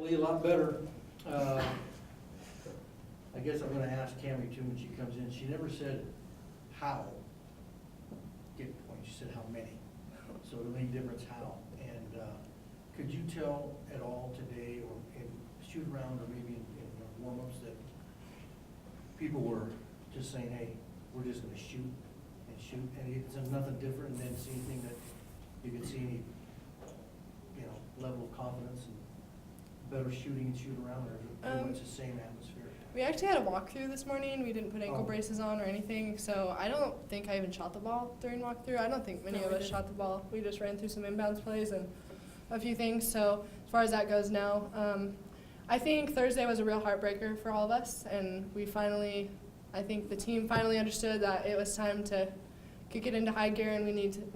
Lee, a lot better. I guess I'm gonna ask Cammie too when she comes in. She never said how. Get the point, she said how many. So it'll make a difference how. And could you tell at all today or in shoot around or maybe in warm-ups that people were just saying, hey, we're just gonna shoot and shoot, and it's nothing different, and then see anything that you could see any, level of confidence and better shooting and shoot around, or is it pretty much the same atmosphere? We actually had a walkthrough this morning. We didn't put ankle braces on or anything, so I don't think I even shot the ball during walkthrough. I don't think many of us shot the ball. We just ran through some inbounds plays and a few things. So as far as that goes now, I think Thursday was a real heartbreaker for all of us, and I think the team finally understood that it was time to kick it into high gear, and we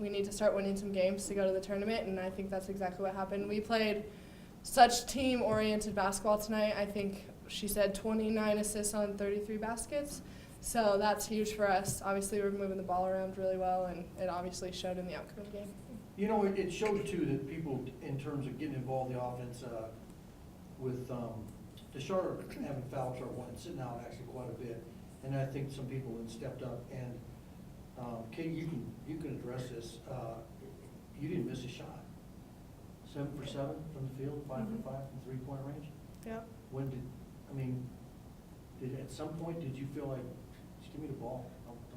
need to start winning some games to go to the tournament, and I think that's exactly what happened. We played such team-oriented basketball tonight. I think she said 29 assists on 33 baskets, so that's huge for us. Obviously, we're moving the ball around really well, and it obviously showed in the outcome of the game. It showed too that people, in terms of getting involved in the offense, with DeShar having foul trouble and sitting out actually quite a bit, and I think some people have stepped up. And Katie, you can address this. You didn't miss a shot. 7 for 7 from the field, 5 for 5 from three-point range. Yeah. Did at some point did you feel like, just give me the ball?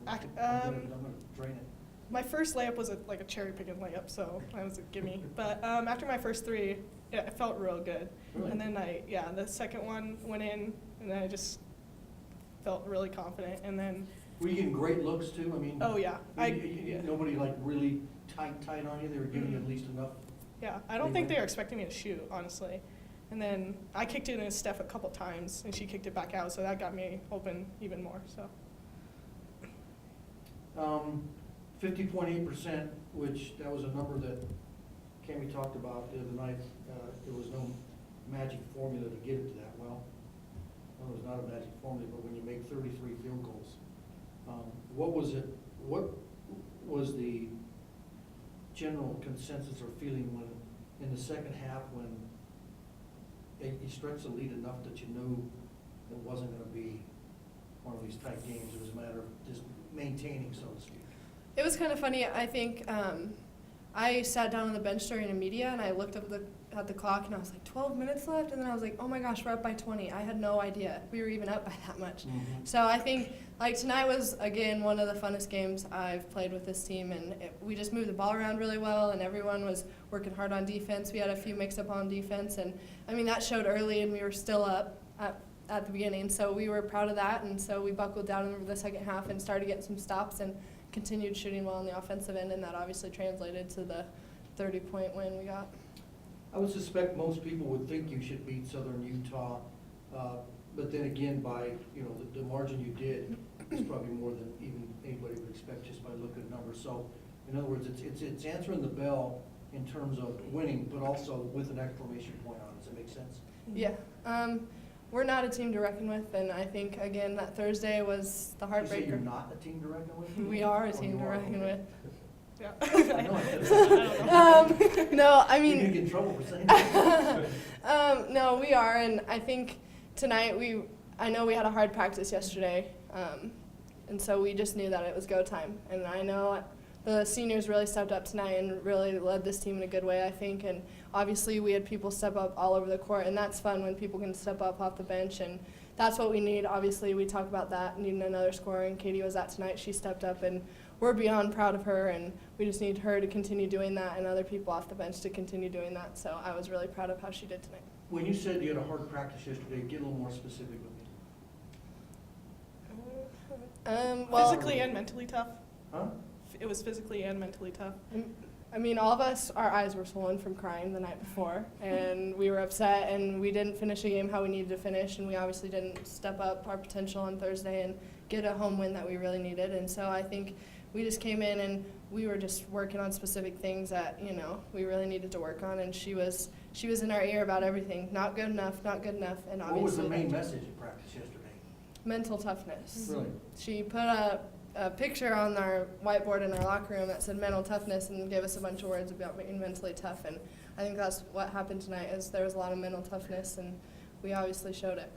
I'm gonna drain it. My first layup was like a cherry picking layup, so I was a gimme. But after my first three, it felt real good. Really? And then the second one went in, and then I just felt really confident. And then. Were you getting great looks too? Oh yeah. Nobody like really tight on you. They were giving you at least enough. Yeah, I don't think they were expecting me to shoot, honestly. And then I kicked it in Steph a couple times, and she kicked it back out, so that got me open even more. So. 50.8%, which that was a number that Cammie talked about the other night. There was no magic formula to get it to that. Well, no, it was not a magic formula, but when you make 33 field goals, what was it? What was the general consensus or feeling when, in the second half, when you stretched the lead enough that you knew it wasn't going to be one of these tight games? It was a matter of just maintaining, so to speak. It was kind of funny. I think I sat down on the bench during a media, and I looked up at the clock, and I was like, 12 minutes left? And then I was like, oh my gosh, we're up by 20. I had no idea we were even up by that much. Mm-hmm. So I think tonight was, again, one of the funnest games I've played with this team, and we just moved the ball around really well, and everyone was working hard on defense. We had a few mix-up on defense, and that showed early, and we were still up at the beginning, so we were proud of that, and so we buckled down in the second half and started getting some stops and continued shooting well on the offensive end, and that obviously translated to the 30-point win we got. I would suspect most people would think you should beat Southern Utah, but then again, by the margin you did is probably more than even anybody would expect just by looking at numbers. So, in other words, it's answering the bell in terms of winning, but also with an exclamation point on it. Does that make sense? Yeah. We're not a team to reckon with, and I think, again, that Thursday was the heartbreaker. You say you're not a team to reckon with? We are a team to reckon with. Yeah. I don't know. No, You're going to get in trouble for saying that. No, we are, and I think tonight I know we had a hard practice yesterday, and so we just knew that it was go time. And I know the seniors really stepped up tonight and really led this team in a good way, I think. And obviously we had people step up all over the court, and that's fun when people can step up off the bench, and that's what we need. Obviously we talk about that, needing another scorer, and Katie was that tonight. She stepped up, and we're beyond proud of her, and we just need her to continue doing that and other people off the bench to continue doing that. So I was really proud of how she did tonight. When you said you had a hard practice yesterday, get a little more specific with me. Well, physically and mentally tough. Huh? It was physically and mentally tough. All of us, our eyes were swollen from crying the night before, and we were upset, and we didn't finish a game how we needed to finish, and we obviously didn't step up our potential on Thursday and get a home win that we really needed. And so I think we just came in and we were just working on specific things that we really needed to work on, and she was in our ear about everything. Not good enough, not good enough, and obviously. What was the main message in practice yesterday? Mental toughness. Really? She put a picture on our whiteboard in our locker room that said mental toughness and gave us a bunch of words about being mentally tough, and I think that's what happened tonight. Is there was a lot of mental toughness, and we obviously showed it.